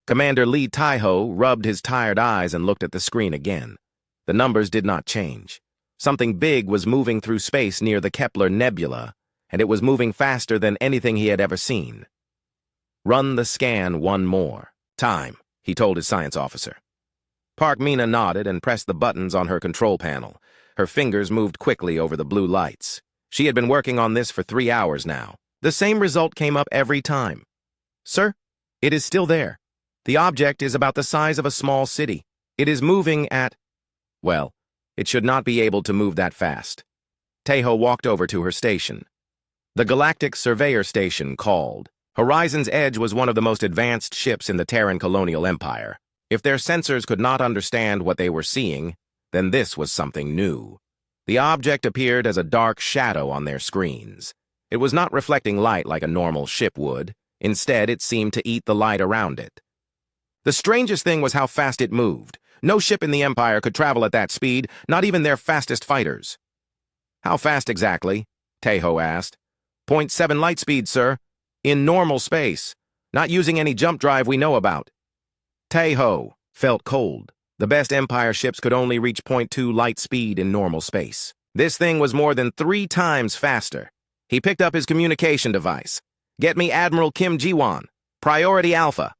Commander Lee Taiho rubbed his tired eyes and looked at the screen again. The numbers did not change. Something big was moving through space near the Kepler Nebula, and it was moving faster than anything he had ever seen. "Run the scan one more time," he told his science officer. Park Mina nodded and pressed the buttons on her control panel. Her fingers moved quickly over the blue lights. She had been working on this for 3 hours now. The same result came up every time. "Sir, it is still there. The object is about the size of a small city. It is moving at..." Well, it should not be able to move that fast. Taiho walked over to her station. The Galactic Surveyor Station called. Horizon's Edge was one of the most advanced ships in the Terran colonial empire. If their sensors could not understand what they were seeing, then this was something new. The object appeared as a dark shadow on their screens. It was not reflecting light like a normal ship would. Instead, it seemed to eat the light around it. The strangest thing was how fast it moved. No ship in the Empire could travel at that speed, not even their fastest fighters. "How fast exactly?" Taiho asked. "0.7 light speed, sir. In normal space. Not using any jump drive we know about." Taiho felt cold. The best Empire ships could only reach 0.2 light speed in normal space. This thing was more than 3 times faster. He picked up his communication device. "Get me Admiral Kim Ji-won. Priority Alpha."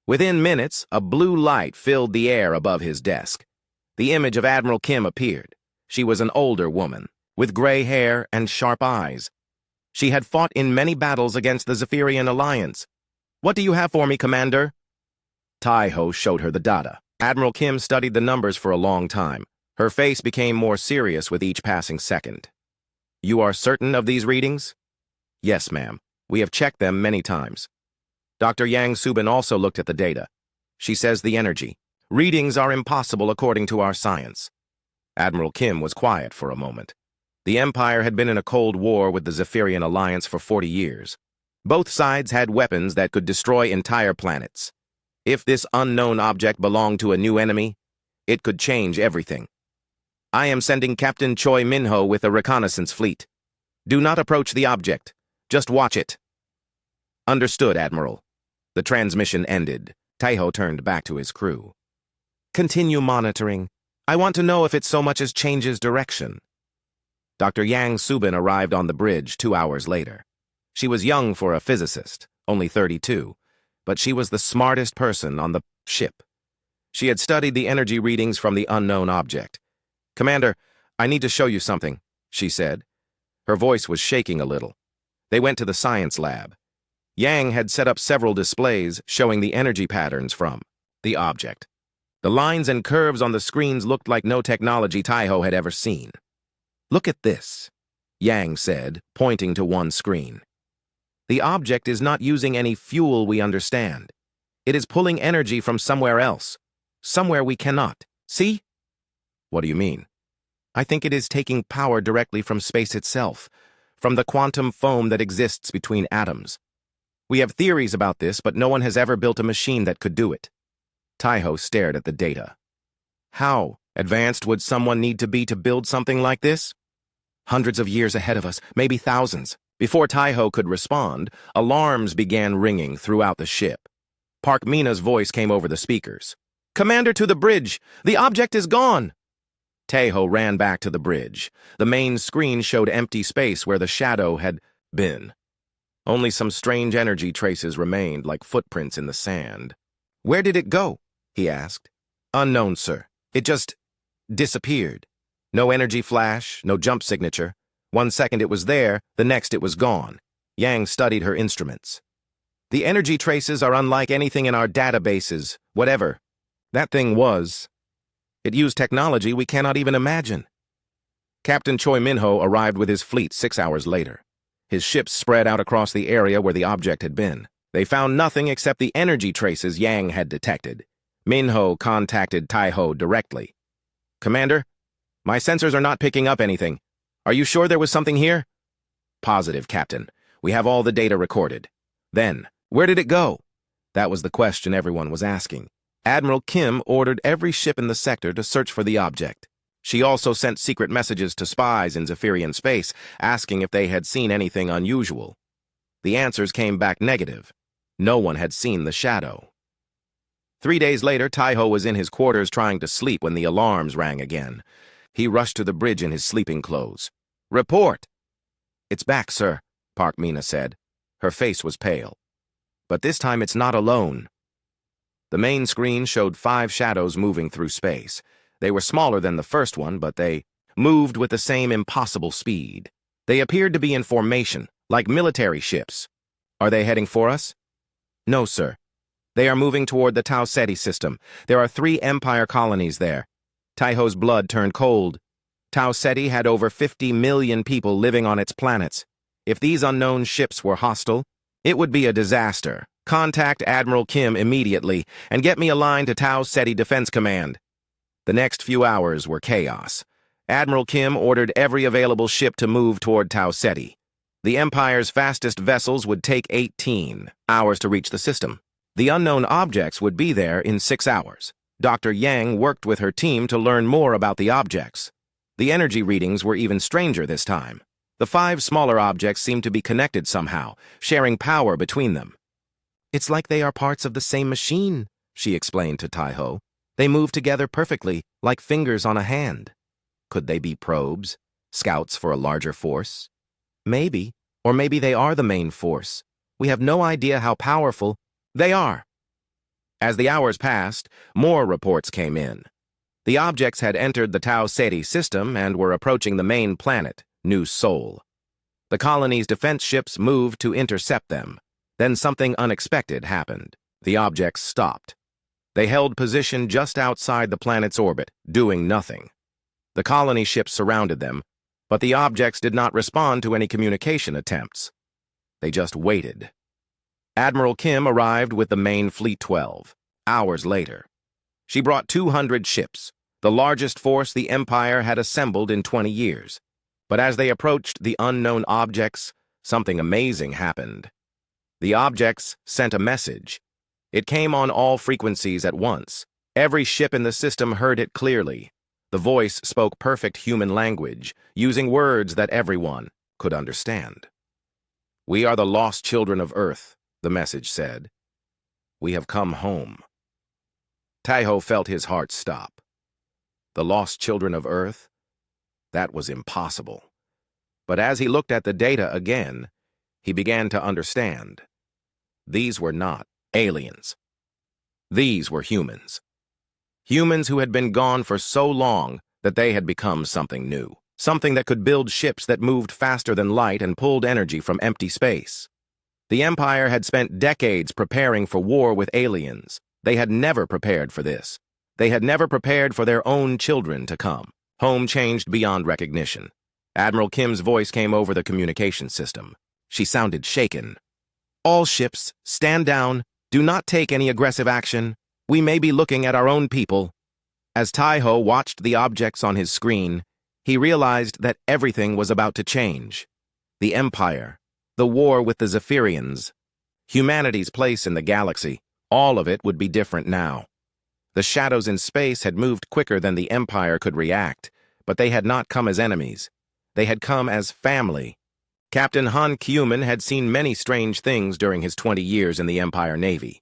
Within minutes, a blue light filled the air above his desk. The image of Admiral Kim appeared. She was an older woman, with gray hair and sharp eyes. She had fought in many battles against the Zephyrian Alliance. "What do you have for me, Commander?" Taiho showed her the data. Admiral Kim studied the numbers for a long time. Her face became more serious with each passing second. "You are certain of these readings?" "Yes, ma'am. We have checked them many times." Dr. Yang Subin also looked at the data. She says the energy. "Readings are impossible according to our science." Admiral Kim was quiet for a moment. The Empire had been in a cold war with the Zephyrian Alliance for 40 years. Both sides had weapons that could destroy entire planets. If this unknown object belonged to a new enemy, it could change everything. "I am sending Captain Choi Minho with a reconnaissance fleet. Do not approach the object. Just watch it." "Understood, Admiral." The transmission ended. Taiho turned back to his crew. "Continue monitoring. I want to know if it so much as changes direction." Dr. Yang Subin arrived on the bridge 2 hours later. She was young for a physicist, only 32, but she was the smartest person on the ship. She had studied the energy readings from the unknown object. "Commander, I need to show you something," she said. Her voice was shaking a little. They went to the science lab. Yang had set up several displays showing the energy patterns from the object. The lines and curves on the screens looked like no technology Taiho had ever seen. "Look at this," Yang said, pointing to one screen. "The object is not using any fuel we understand. It is pulling energy from somewhere else, somewhere we cannot. See?" "What do you mean?" "I think it is taking power directly from space itself, from the quantum foam that exists between atoms. We have theories about this, but no one has ever built a machine that could do it." Taiho stared at the data. "How advanced would someone need to be to build something like this?" "Hundreds of years ahead of us, maybe thousands." Before Taiho could respond, alarms began ringing throughout the ship. Park Mina's voice came over the speakers. "Commander, to the bridge! The object is gone!" Taiho ran back to the bridge. The main screen showed empty space where the shadow had been. Only some strange energy traces remained, like footprints in the sand. "Where did it go?" he asked. "Unknown, sir. It just disappeared. No energy flash, no jump signature. 1 second it was there, the next it was gone." Yang studied her instruments. "The energy traces are unlike anything in our databases, whatever that thing was. It used technology we cannot even imagine." Captain Choi Minho arrived with his fleet 6 hours later. His ships spread out across the area where the object had been. They found nothing except the energy traces Yang had detected. Minho contacted Taiho directly. "Commander, my sensors are not picking up anything. Are you sure there was something here?" "Positive, Captain. We have all the data recorded." "Then, where did it go?" That was the question everyone was asking. Admiral Kim ordered every ship in the sector to search for the object. She also sent secret messages to spies in Zephyrian space, asking if they had seen anything unusual. The answers came back negative. No one had seen the shadow. 3 days later, Taiho was in his quarters trying to sleep when the alarms rang again. He rushed to the bridge in his sleeping clothes. "Report!" "It's back, sir," Park Mina said. Her face was pale. "But this time it's not alone." The main screen showed 5 shadows moving through space. They were smaller than the first one, but they moved with the same impossible speed. They appeared to be in formation, like military ships. "Are they heading for us?" "No, sir. They are moving toward the Tau Ceti system. There are 3 Empire colonies there." Taiho's blood turned cold. Tau Ceti had over 50 million people living on its planets. If these unknown ships were hostile, it would be a disaster. "Contact Admiral Kim immediately and get me a line to Tau Ceti Defense Command." The next few hours were chaos. Admiral Kim ordered every available ship to move toward Tau Ceti. The Empire's fastest vessels would take 18 hours to reach the system. The unknown objects would be there in 6 hours. Dr. Yang worked with her team to learn more about the objects. The energy readings were even stranger this time. The 5 smaller objects seemed to be connected somehow, sharing power between them. "It's like they are parts of the same machine," she explained to Taiho. "They move together perfectly, like fingers on a hand." Could they be probes? Scouts for a larger force? Maybe. Or maybe they are the main force. We have no idea how powerful they are. As the hours passed, more reports came in. The objects had entered the Tau Ceti system and were approaching the main planet, New Sol. The colony's defense ships moved to intercept them. Then something unexpected happened. The objects stopped. They held position just outside the planet's orbit, doing nothing. The colony ships surrounded them, but the objects did not respond to any communication attempts. They just waited. Admiral Kim arrived with the main Fleet 12, hours later. She brought 200 ships, the largest force the Empire had assembled in 20 years. But as they approached the unknown objects, something amazing happened. The objects sent a message. It came on all frequencies at once. Every ship in the system heard it clearly. The voice spoke perfect human language, using words that everyone could understand. "We are the lost children of Earth," the message said. "We have come home." Taiho felt his heart stop. The lost children of Earth? That was impossible. But as he looked at the data again, he began to understand. These were not aliens. These were humans. Humans who had been gone for so long that they had become something new. Something that could build ships that moved faster than light and pulled energy from empty space. The Empire had spent decades preparing for war with aliens. They had never prepared for this. They had never prepared for their own children to come. Home changed beyond recognition. Admiral Kim's voice came over the communication system. She sounded shaken. "All ships, stand down. Do not take any aggressive action. We may be looking at our own people." As Taiho watched the objects on his screen, he realized that everything was about to change. The Empire, the war with the Zephyrians, humanity's place in the galaxy, all of it would be different now. The shadows in space had moved quicker than the Empire could react, but they had not come as enemies. They had come as family. Captain Han Kyuman had seen many strange things during his 20 years in the Empire Navy.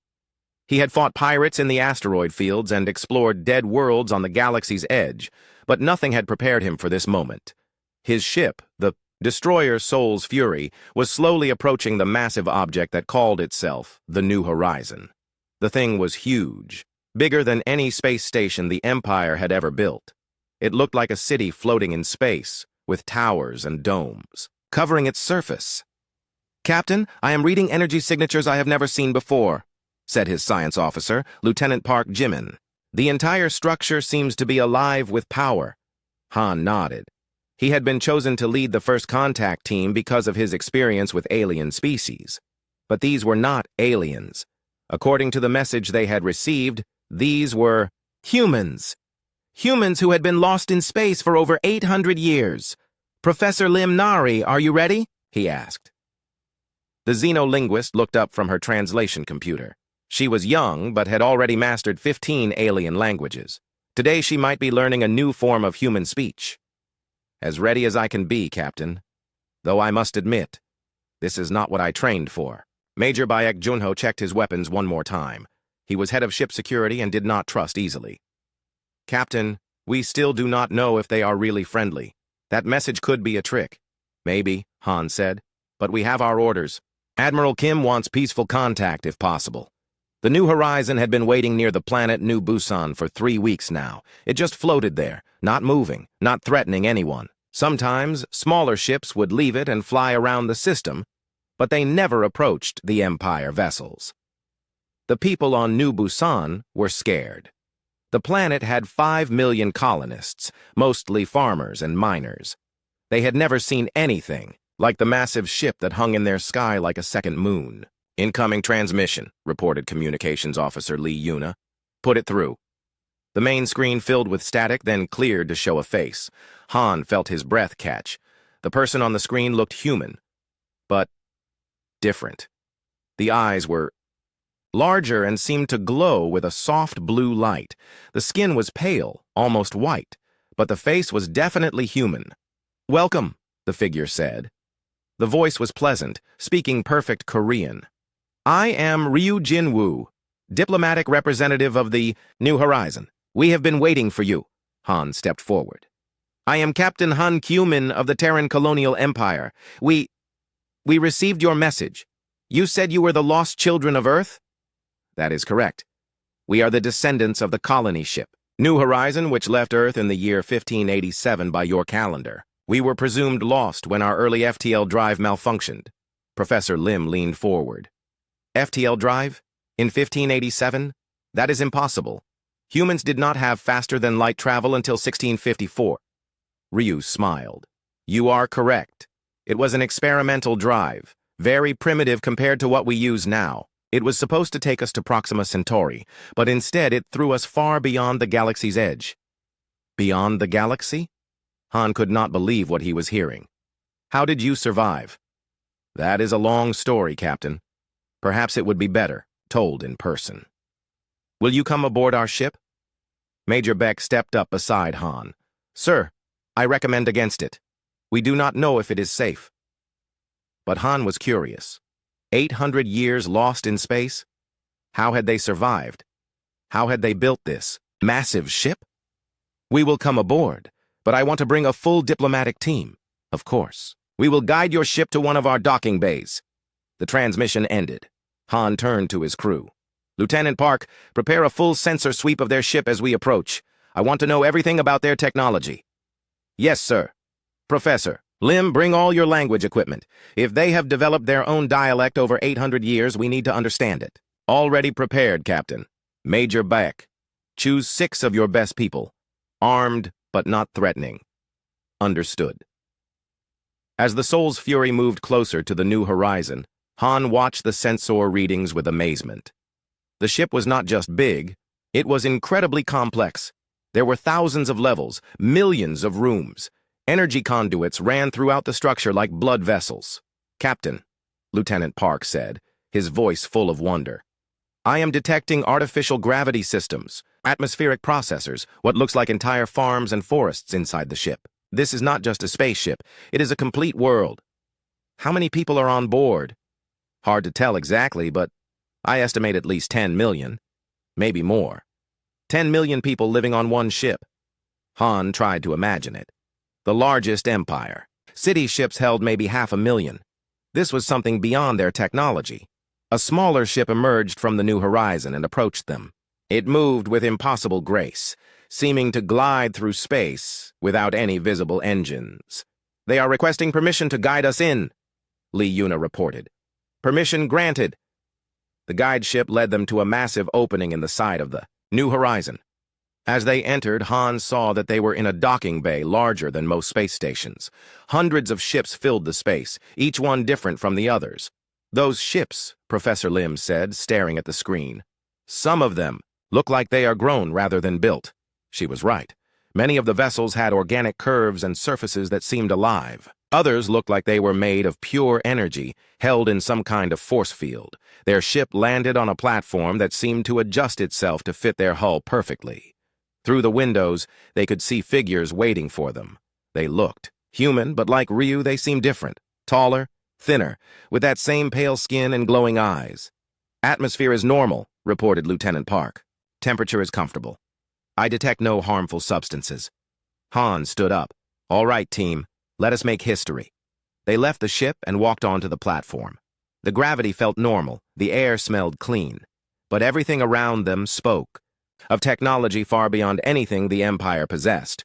He had fought pirates in the asteroid fields and explored dead worlds on the galaxy's edge, but nothing had prepared him for this moment. His ship, the destroyer Sol's Fury, was slowly approaching the massive object that called itself the New Horizon. The thing was huge, bigger than any space station the Empire had ever built. It looked like a city floating in space, with towers and domes, covering its surface. "Captain, I am reading energy signatures I have never seen before," said his science officer, Lieutenant Park Jimin. "The entire structure seems to be alive with power." Han nodded. He had been chosen to lead the first contact team because of his experience with alien species. But these were not aliens. According to the message they had received, these were humans. Humans who had been lost in space for over 800 years. "Professor Lim Nari, are you ready?" he asked. The xenolinguist looked up from her translation computer. She was young, but had already mastered 15 alien languages. Today she might be learning a new form of human speech. "As ready as I can be, Captain. Though I must admit, this is not what I trained for." Major Bayek Junho checked his weapons one more time. He was head of ship security and did not trust easily. "Captain, we still do not know if they are really friendly. That message could be a trick." "Maybe," Han said, "but we have our orders. Admiral Kim wants peaceful contact if possible." The New Horizon had been waiting near the planet New Busan for 3 weeks now. It just floated there, not moving, not threatening anyone. Sometimes, smaller ships would leave it and fly around the system, but they never approached the Empire vessels. The people on New Busan were scared. The planet had 5 million colonists, mostly farmers and miners. They had never seen anything like the massive ship that hung in their sky like a second moon. "Incoming transmission," reported Communications Officer Lee Yuna. "Put it through." The main screen filled with static, then cleared to show a face. Han felt his breath catch. The person on the screen looked human, but different. The eyes were larger and seemed to glow with a soft blue light. The skin was pale, almost white, but the face was definitely human. "Welcome," the figure said. The voice was pleasant, speaking perfect Korean. "I am Ryu Jin-woo, diplomatic representative of the New Horizon. We have been waiting for you." Han stepped forward. "I am Captain Han Kyu-min of the Terran Colonial Empire. We received your message. You said you were the lost children of Earth?" "That is correct. We are the descendants of the colony ship, New Horizon, which left Earth in the year 1587 by your calendar. We were presumed lost when our early FTL drive malfunctioned." Professor Lim leaned forward. "FTL drive? In 1587? That is impossible. Humans did not have faster-than-light travel until 1654. Ryu smiled. "You are correct. It was an experimental drive, very primitive compared to what we use now. It was supposed to take us to Proxima Centauri, but instead it threw us far beyond the galaxy's edge." "Beyond the galaxy?" Han could not believe what he was hearing. "How did you survive?" "That is a long story, Captain. Perhaps it would be better told in person." "Will you come aboard our ship?" Major Beck stepped up beside Han. "Sir, I recommend against it. We do not know if it is safe." But Han was curious. 800 years lost in space? How had they survived? How had they built this massive ship? "We will come aboard, but I want to bring a full diplomatic team." "Of course. We will guide your ship to one of our docking bays." The transmission ended. Han turned to his crew. "Lieutenant Park, prepare a full sensor sweep of their ship as we approach. I want to know everything about their technology." "Yes, sir." "Professor Lim, bring all your language equipment. If they have developed their own dialect over 800 years, we need to understand it." "Already prepared, Captain." "Major Beck, choose 6 of your best people. Armed, but not threatening." "Understood." As the Soul's Fury moved closer to the New Horizon, Han watched the sensor readings with amazement. The ship was not just big, it was incredibly complex. There were thousands of levels, millions of rooms. Energy conduits ran throughout the structure like blood vessels. "Captain," Lieutenant Park said, his voice full of wonder, "I am detecting artificial gravity systems, atmospheric processors, what looks like entire farms and forests inside the ship. This is not just a spaceship, it is a complete world." "How many people are on board?" "Hard to tell exactly, but I estimate at least 10 million. Maybe more. 10 million people living on one ship." Han tried to imagine it. The largest empire. City ships held maybe 500,000. This was something beyond their technology. A smaller ship emerged from the New Horizon and approached them. It moved with impossible grace, seeming to glide through space without any visible engines. "They are requesting permission to guide us in," Lee Yuna reported. "Permission granted." The guide ship led them to a massive opening in the side of the New Horizon. As they entered, Han saw that they were in a docking bay larger than most space stations. Hundreds of ships filled the space, each one different from the others. "Those ships," Professor Lim said, staring at the screen. "Some of them look like they are grown rather than built." She was right. Many of the vessels had organic curves and surfaces that seemed alive. Others looked like they were made of pure energy, held in some kind of force field. Their ship landed on a platform that seemed to adjust itself to fit their hull perfectly. Through the windows, they could see figures waiting for them. They looked human, but like Ryu, they seemed different. Taller, thinner, with that same pale skin and glowing eyes. "Atmosphere is normal," reported Lieutenant Park. Temperature is comfortable. I detect no harmful substances. Han stood up. All right, team, let us make history. They left the ship and walked onto the platform. The gravity felt normal, the air smelled clean. But everything around them spoke of technology far beyond anything the Empire possessed.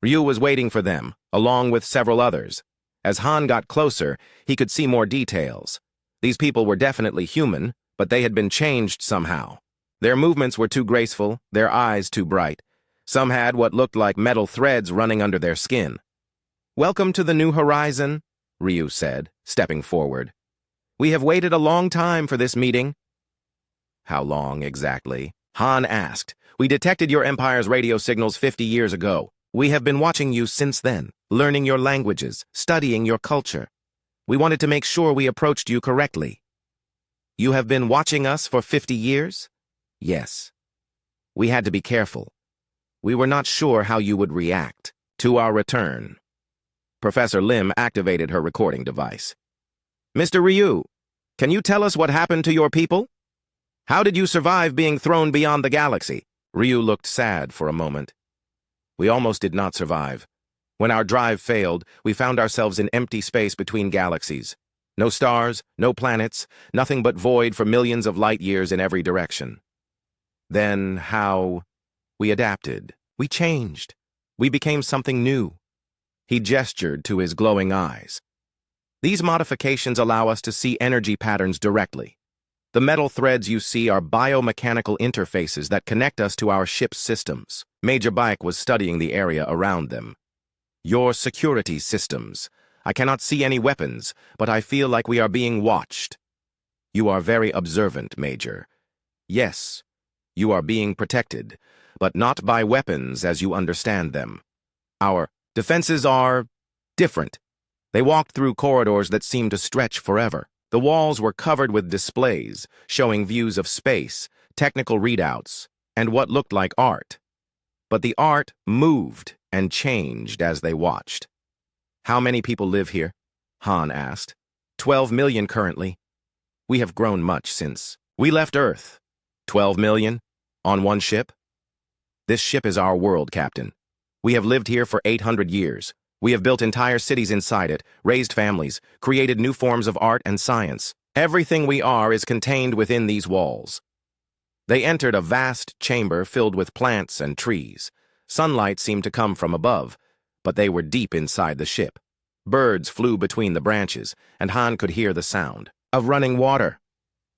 Ryu was waiting for them, along with several others. As Han got closer, he could see more details. These people were definitely human, but they had been changed somehow. Their movements were too graceful, their eyes too bright. Some had what looked like metal threads running under their skin. "Welcome to the New Horizon," Ryu said, stepping forward. "We have waited a long time for this meeting." "How long, exactly?" Han asked. "We detected your Empire's radio signals 50 years ago. We have been watching you since then, learning your languages, studying your culture. We wanted to make sure we approached you correctly." "You have been watching us for 50 years?" "Yes. We had to be careful. We were not sure how you would react to our return." Professor Lim activated her recording device. "Mr. Ryu, can you tell us what happened to your people? How did you survive being thrown beyond the galaxy?" Ryu looked sad for a moment. "We almost did not survive. When our drive failed, we found ourselves in empty space between galaxies. No stars, no planets, nothing but void for millions of light years in every direction. Then how? We adapted. We changed. We became something new." He gestured to his glowing eyes. "These modifications allow us to see energy patterns directly. The metal threads you see are biomechanical interfaces that connect us to our ship's systems." Major Bike was studying the area around them. "Your security systems. I cannot see any weapons, but I feel like we are being watched." "You are very observant, Major. Yes, you are being protected, but not by weapons as you understand them. Our defenses are different." They walked through corridors that seemed to stretch forever. The walls were covered with displays, showing views of space, technical readouts, and what looked like art. But the art moved and changed as they watched. "How many people live here?" Han asked. 12 million currently. We have grown much since we left Earth." 12 million? On one ship? "This ship is our world, Captain. We have lived here for 800 years. We have built entire cities inside it, raised families, created new forms of art and science. Everything we are is contained within these walls." They entered a vast chamber filled with plants and trees. Sunlight seemed to come from above, but they were deep inside the ship. Birds flew between the branches, and Han could hear the sound of running water.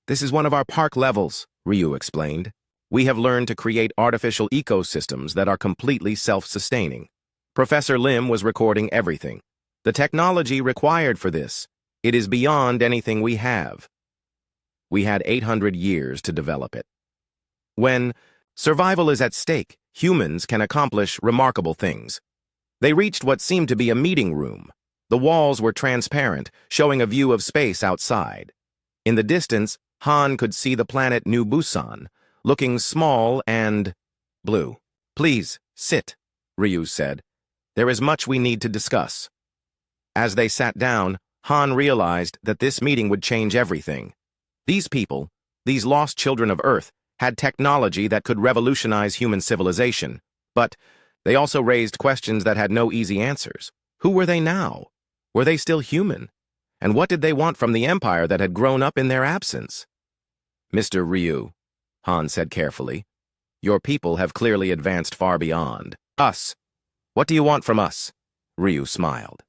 "This is one of our park levels," Ryu explained. "We have learned to create artificial ecosystems that are completely self-sustaining." Professor Lim was recording everything. "The technology required for this, it is beyond anything we have. We had 800 years to develop it. When survival is at stake, humans can accomplish remarkable things." They reached what seemed to be a meeting room. The walls were transparent, showing a view of space outside. In the distance, Han could see the planet New Busan, looking small and blue. "Please, sit," Ryu said. "There is much we need to discuss." As they sat down, Han realized that this meeting would change everything. These people, these lost children of Earth, had technology that could revolutionize human civilization, but they also raised questions that had no easy answers. Who were they now? Were they still human? And what did they want from the Empire that had grown up in their absence? "Mr. Ryu," Han said carefully, "your people have clearly advanced far beyond us. What do you want from us?" Ryu smiled.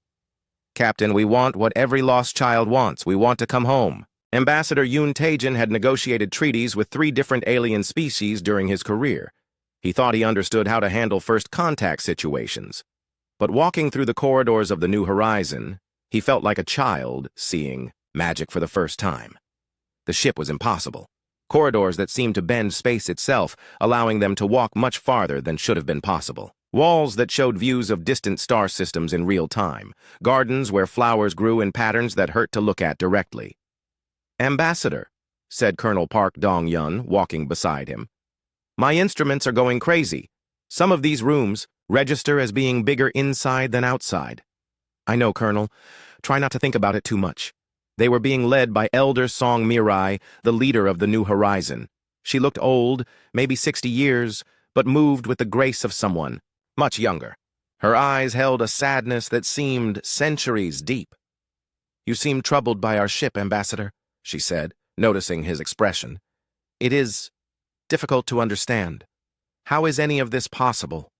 "Captain, we want what every lost child wants. We want to come home." Ambassador Yoon Taejin had negotiated treaties with 3 different alien species during his career. He thought he understood how to handle first contact situations. But walking through the corridors of the New Horizon, he felt like a child seeing magic for the first time. The ship was impossible. Corridors that seemed to bend space itself, allowing them to walk much farther than should have been possible. Walls that showed views of distant star systems in real time. Gardens where flowers grew in patterns that hurt to look at directly. "Ambassador," said Colonel Park Dong-yun, walking beside him, "my instruments are going crazy. Some of these rooms register as being bigger inside than outside." "I know, Colonel. Try not to think about it too much." They were being led by Elder Song Mirai, the leader of the New Horizon. She looked old, maybe 60 years, but moved with the grace of someone much younger. Her eyes held a sadness that seemed centuries deep. "You seem troubled by our ship, Ambassador," she said, noticing his expression. "It is difficult to understand. How is any of this possible?"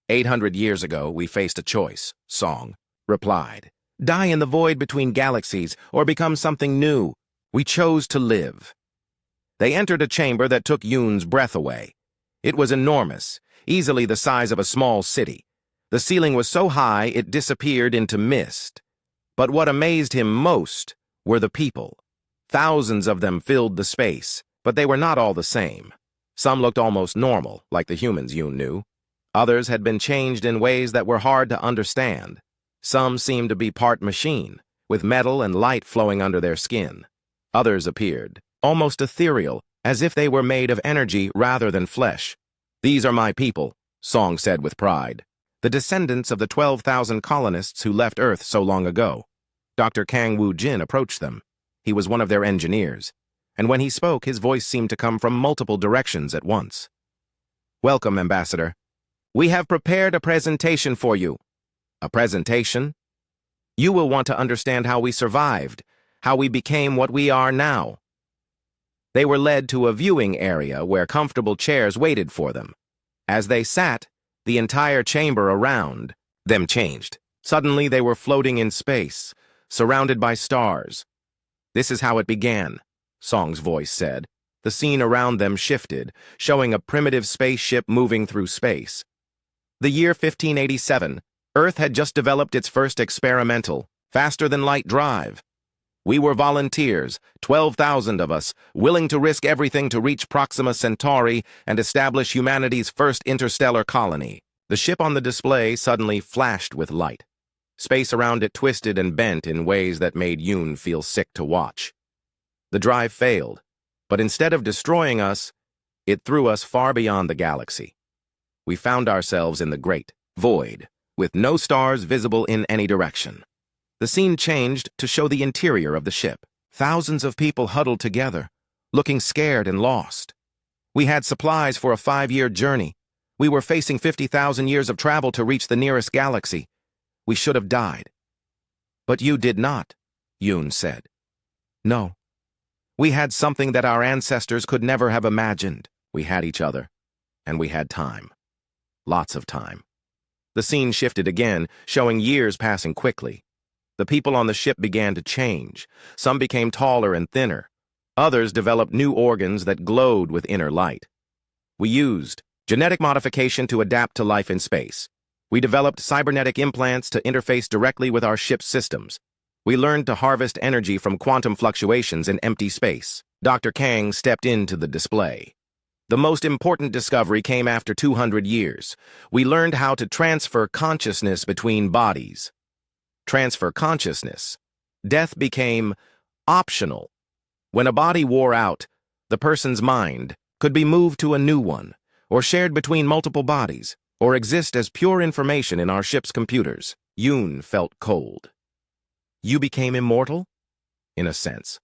800 years ago, we faced a choice, Song replied. Die in the void between galaxies or become something new. We chose to live. They entered a chamber that took Yoon's breath away. It was enormous, easily the size of a small city. The ceiling was so high it disappeared into mist. But what amazed him most were the people. Thousands of them filled the space, but they were not all the same. Some looked almost normal, like the humans Yoon knew. Others had been changed in ways that were hard to understand. Some seemed to be part machine, with metal and light flowing under their skin. Others appeared, almost ethereal, as if they were made of energy rather than flesh. "These are my people," Song said with pride. "The descendants of the 12,000 colonists who left Earth so long ago." Dr. Kang Woo-jin approached them. He was one of their engineers, and when he spoke, his voice seemed to come from multiple directions at once. "Welcome, Ambassador. We have prepared a presentation for you." "A presentation?" "You will want to understand how we survived, how we became what we are now." They were led to a viewing area where comfortable chairs waited for them. As they sat, the entire chamber around them changed. Suddenly they were floating in space, surrounded by stars. "This is how it began," Song's voice said. The scene around them shifted, showing a primitive spaceship moving through space. The year 1587, Earth had just developed its first experimental, faster-than-light drive. We were volunteers, 12,000 of us, willing to risk everything to reach Proxima Centauri and establish humanity's first interstellar colony. The ship on the display suddenly flashed with light. Space around it twisted and bent in ways that made Yoon feel sick to watch. The drive failed, but instead of destroying us, it threw us far beyond the galaxy. We found ourselves in the great void, with no stars visible in any direction. The scene changed to show the interior of the ship. Thousands of people huddled together, looking scared and lost. We had supplies for a 5-year journey. We were facing 50,000 years of travel to reach the nearest galaxy. We should have died. "But you did not," Yoon said. "No. We had something that our ancestors could never have imagined. We had each other, and we had time. Lots of time." The scene shifted again, showing years passing quickly. The people on the ship began to change. Some became taller and thinner. Others developed new organs that glowed with inner light. We used genetic modification to adapt to life in space. We developed cybernetic implants to interface directly with our ship's systems. We learned to harvest energy from quantum fluctuations in empty space. Dr. Kang stepped into the display. "The most important discovery came after 200 years. We learned how to transfer consciousness between bodies." Transfer consciousness. Death became optional. When a body wore out, the person's mind could be moved to a new one, or shared between multiple bodies, or exist as pure information in our ship's computers. Yoon felt cold. "You became immortal?" "In a sense.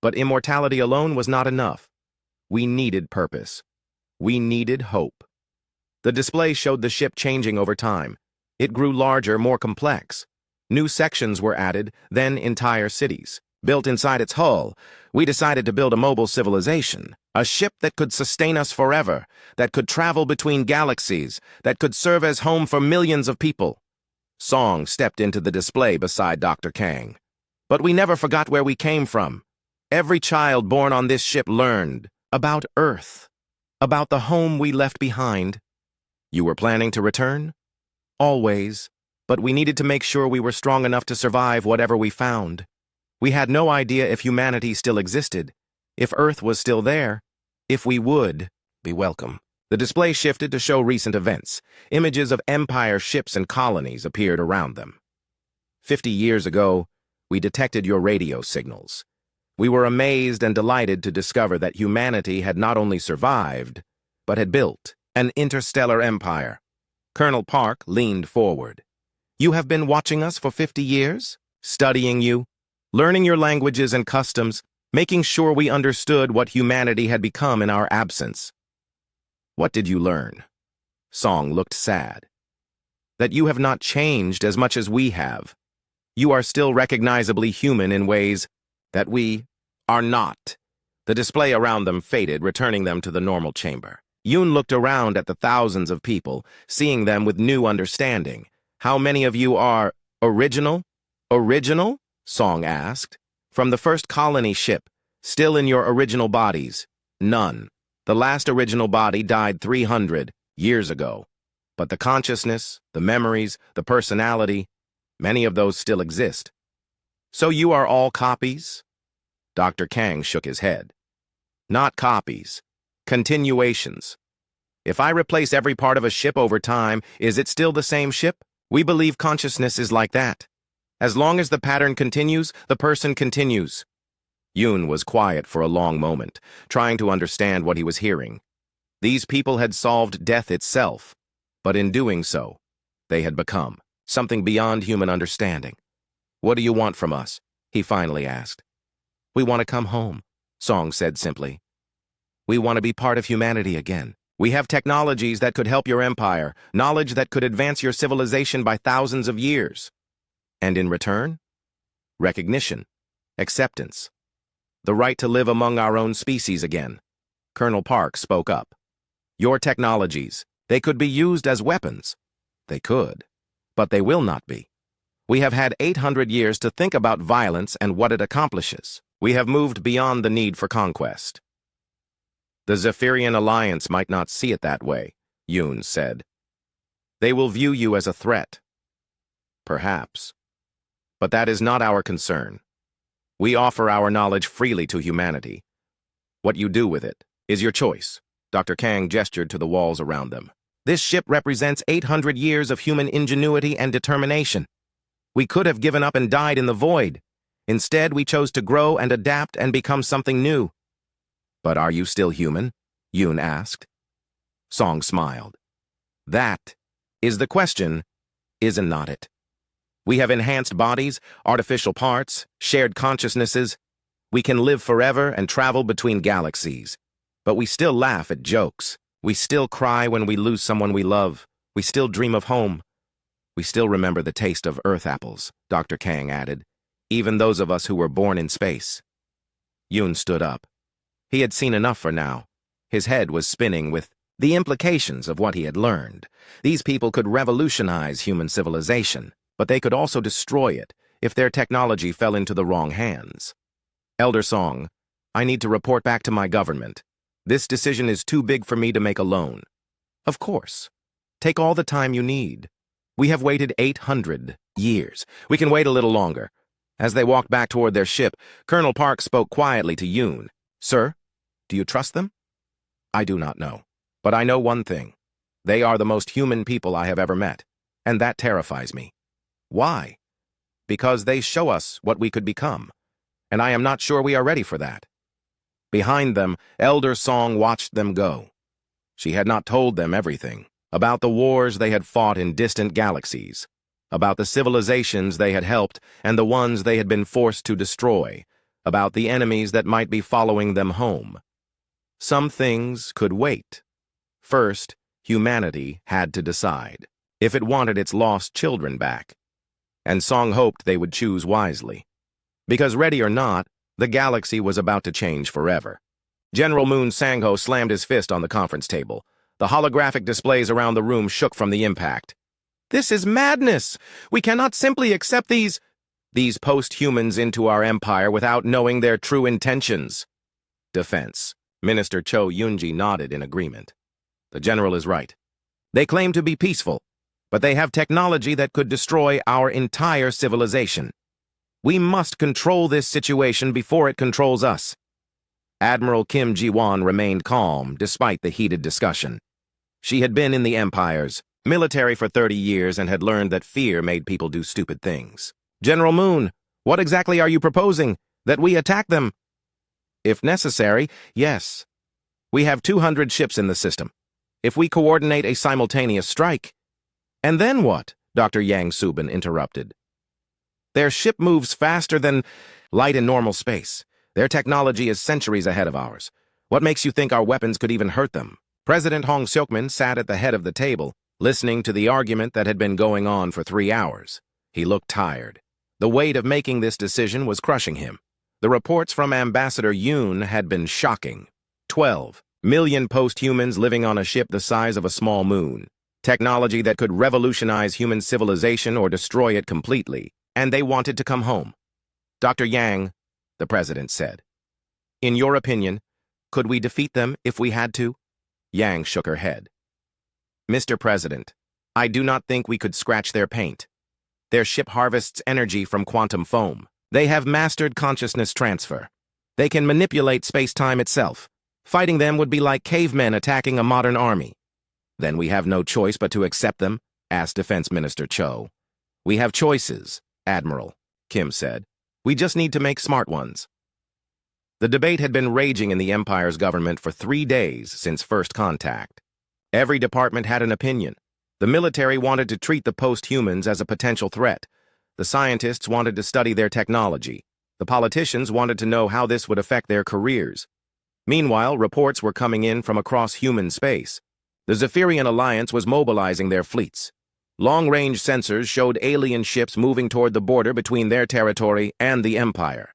But immortality alone was not enough. We needed purpose. We needed hope." The display showed the ship changing over time. It grew larger, more complex. New sections were added, then entire cities. Built inside its hull, we decided to build a mobile civilization, a ship that could sustain us forever, that could travel between galaxies, that could serve as home for millions of people. Song stepped into the display beside Dr. Kang. "But we never forgot where we came from. Every child born on this ship learned about Earth, about the home we left behind." "You were planning to return?" "Always. But we needed to make sure we were strong enough to survive whatever we found. We had no idea if humanity still existed, if Earth was still there, if we would be welcome." The display shifted to show recent events. Images of Empire ships and colonies appeared around them. 50 years ago, we detected your radio signals. We were amazed and delighted to discover that humanity had not only survived, but had built an interstellar empire. Colonel Park leaned forward. "You have been watching us for 50 years, studying you, learning your languages and customs. making sure we understood what humanity had become in our absence. What did you learn? Song looked sad. That you have not changed as much as we have. You are still recognizably human in ways that we are not. The display around them faded, returning them to the normal chamber. Yoon looked around at the thousands of people, seeing them with new understanding. How many of you are original? Original? Song asked. From the first colony ship, still in your original bodies. None. The last original body died 300 years ago. But the consciousness, the memories, the personality, many of those still exist. So you are all copies? Dr. Kang shook his head. Not copies. Continuations. If I replace every part of a ship over time, is it still the same ship? We believe consciousness is like that. As long as the pattern continues, the person continues. Yoon was quiet for a long moment, trying to understand what he was hearing. These people had solved death itself, but in doing so, they had become something beyond human understanding. What do you want from us? He finally asked. We want to come home, Song said simply. We want to be part of humanity again. We have technologies that could help your empire, knowledge that could advance your civilization by thousands of years. And in return? Recognition, acceptance, the right to live among our own species again. Colonel Park spoke up. Your technologies, they could be used as weapons. They could, but they will not be. We have had 800 years to think about violence and what it accomplishes. We have moved beyond the need for conquest. The Zephyrian Alliance might not see it that way, Yoon said. They will view you as a threat. Perhaps. But that is not our concern. We offer our knowledge freely to humanity. What you do with it is your choice. Dr. Kang gestured to the walls around them. This ship represents 800 years of human ingenuity and determination. We could have given up and died in the void. Instead, we chose to grow and adapt and become something new. But are you still human? Yoon asked. Song smiled. That is the question, isn't not it? We have enhanced bodies, artificial parts, shared consciousnesses. We can live forever and travel between galaxies. But we still laugh at jokes. We still cry when we lose someone we love. We still dream of home. We still remember the taste of Earth apples, Dr. Kang added, even those of us who were born in space. Yoon stood up. He had seen enough for now. His head was spinning with the implications of what he had learned. These people could revolutionize human civilization, but they could also destroy it if their technology fell into the wrong hands. Elder Song, I need to report back to my government. This decision is too big for me to make alone. Of course. Take all the time you need. We have waited 800 years. We can wait a little longer. As they walked back toward their ship, Colonel Park spoke quietly to Yoon. Sir, do you trust them? I do not know. But I know one thing. They are the most human people I have ever met. And that terrifies me. Why? Because they show us what we could become. And I am not sure we are ready for that. Behind them, Elder Song watched them go. She had not told them everything. About the wars they had fought in distant galaxies. About the civilizations they had helped and the ones they had been forced to destroy. About the enemies that might be following them home. Some things could wait. First, humanity had to decide if it wanted its lost children back. And Song hoped they would choose wisely. Because ready or not, the galaxy was about to change forever. General Moon Sangho slammed his fist on the conference table. The holographic displays around the room shook from the impact. This is madness! We cannot simply accept these post-humans into our empire without knowing their true intentions. Defense. Minister Cho Yoonji nodded in agreement. The general is right. They claim to be peaceful, but they have technology that could destroy our entire civilization. We must control this situation before it controls us. Admiral Kim Ji-won remained calm despite the heated discussion. She had been in the Empire's military for 30 years and had learned that fear made people do stupid things. General Moon, what exactly are you proposing? That we attack them? If necessary, yes. We have 200 ships in the system. If we coordinate a simultaneous strike. And then what? Dr. Yang Subin interrupted. Their ship moves faster than light in normal space. Their technology is centuries ahead of ours. What makes you think our weapons could even hurt them? President Hong Seokmin sat at the head of the table, listening to the argument that had been going on for 3 hours. He looked tired. The weight of making this decision was crushing him. The reports from Ambassador Yoon had been shocking. 12 million post-humans living on a ship the size of a small moon. Technology that could revolutionize human civilization or destroy it completely. And they wanted to come home. Dr. Yang, the president said, in your opinion, could we defeat them if we had to? Yang shook her head. Mr. President, I do not think we could scratch their paint. Their ship harvests energy from quantum foam. They have mastered consciousness transfer. They can manipulate space-time itself. Fighting them would be like cavemen attacking a modern army. Then we have no choice but to accept them? Asked Defense Minister Cho. We have choices, Admiral, Kim said. We just need to make smart ones. The debate had been raging in the Empire's government for 3 days since first contact. Every department had an opinion. The military wanted to treat the post-humans as a potential threat. The scientists wanted to study their technology. The politicians wanted to know how this would affect their careers. Meanwhile, reports were coming in from across human space. The Zephyrian Alliance was mobilizing their fleets. Long-range sensors showed alien ships moving toward the border between their territory and the Empire.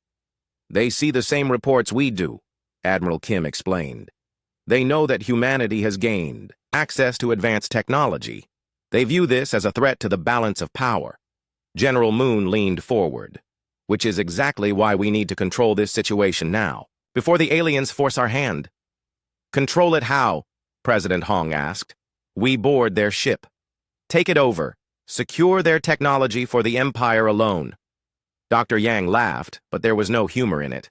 They see the same reports we do, Admiral Kim explained. They know that humanity has gained access to advanced technology. They view this as a threat to the balance of power. General Moon leaned forward, which is exactly why we need to control this situation now, before the aliens force our hand. Control it how? President Hong asked. We board their ship. Take it over. Secure their technology for the Empire alone. Dr. Yang laughed, but there was no humor in it.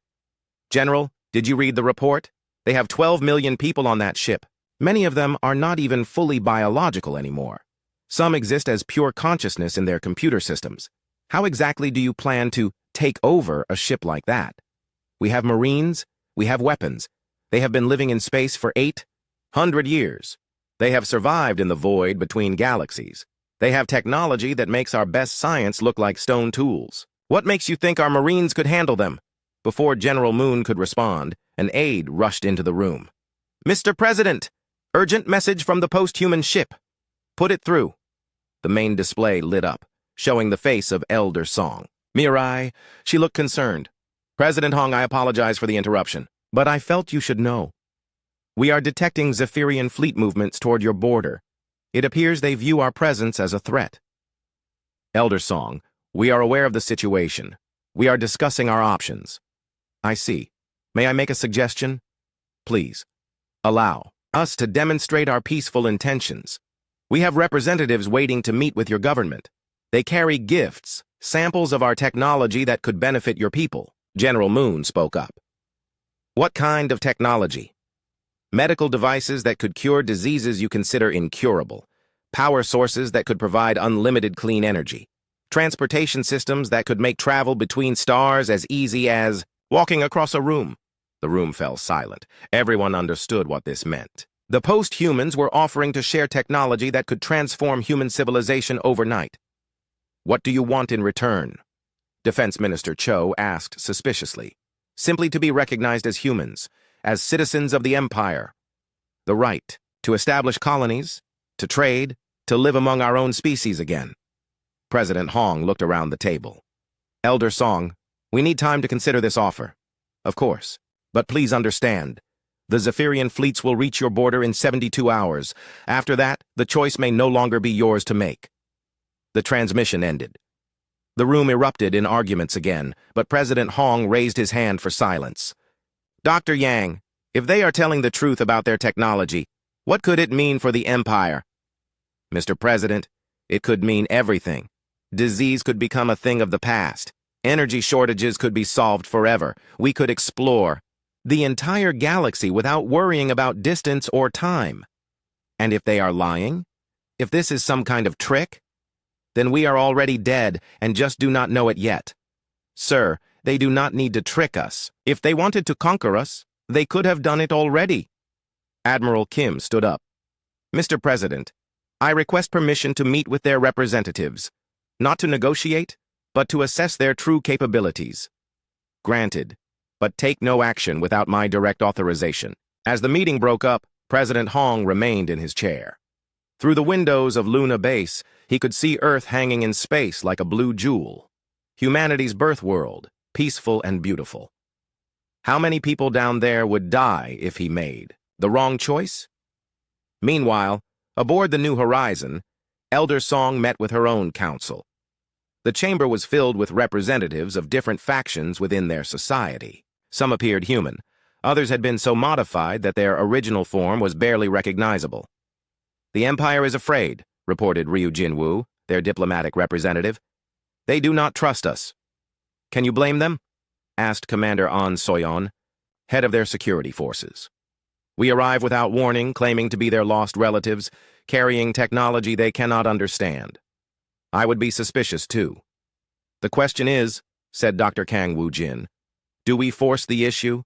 General, did you read the report? They have 12 million people on that ship. Many of them are not even fully biological anymore. Some exist as pure consciousness in their computer systems. How exactly do you plan to take over a ship like that? We have Marines, we have weapons. They have been living in space for 800 years. They have survived in the void between galaxies. They have technology that makes our best science look like stone tools. What makes you think our Marines could handle them? Before General Moon could respond, an aide rushed into the room. Mr. President, urgent message from the post-human ship. Put it through. The main display lit up, showing the face of Elder Song. Mirai, she looked concerned. President Hong, I apologize for the interruption, but I felt you should know. We are detecting Zephyrian fleet movements toward your border. It appears they view our presence as a threat. Elder Song, we are aware of the situation. We are discussing our options. I see. May I make a suggestion? Please, allow us to demonstrate our peaceful intentions. We have representatives waiting to meet with your government. They carry gifts, samples of our technology that could benefit your people. General Moon spoke up. What kind of technology? Medical devices that could cure diseases you consider incurable. Power sources that could provide unlimited clean energy. Transportation systems that could make travel between stars as easy as walking across a room. The room fell silent. Everyone understood what this meant. The post-humans were offering to share technology that could transform human civilization overnight. What do you want in return? Defense Minister Cho asked suspiciously. Simply to be recognized as humans, as citizens of the Empire. The right to establish colonies, to trade, to live among our own species again. President Hong looked around the table. Elder Song, we need time to consider this offer. Of course, but please understand. The Zephyrian fleets will reach your border in 72 hours. After that, the choice may no longer be yours to make. The transmission ended. The room erupted in arguments again, but President Hong raised his hand for silence. Dr. Yang, if they are telling the truth about their technology, what could it mean for the Empire? Mr. President, it could mean everything. Disease could become a thing of the past. Energy shortages could be solved forever. We could explore the entire galaxy without worrying about distance or time. And if they are lying, if this is some kind of trick, then we are already dead and just do not know it yet. Sir, they do not need to trick us. If they wanted to conquer us, they could have done it already. Admiral Kim stood up. Mr. President, I request permission to meet with their representatives, not to negotiate, but to assess their true capabilities. Granted. but take no action without my direct authorization. As the meeting broke up, President Hong remained in his chair. Through the windows of Luna Base, he could see Earth hanging in space like a blue jewel. Humanity's birth world, peaceful and beautiful. How many people down there would die if he made the wrong choice? Meanwhile, aboard the New Horizon, Elder Song met with her own council. The chamber was filled with representatives of different factions within their society. Some appeared human. Others had been so modified that their original form was barely recognizable. The Empire is afraid, reported Ryu Jinwoo, their diplomatic representative. They do not trust us. Can you blame them? Asked Commander An Soyeon, head of their security forces. We arrive without warning, claiming to be their lost relatives, carrying technology they cannot understand. I would be suspicious, too. The question is, said Dr. Kang Woo-jin, do we force the issue?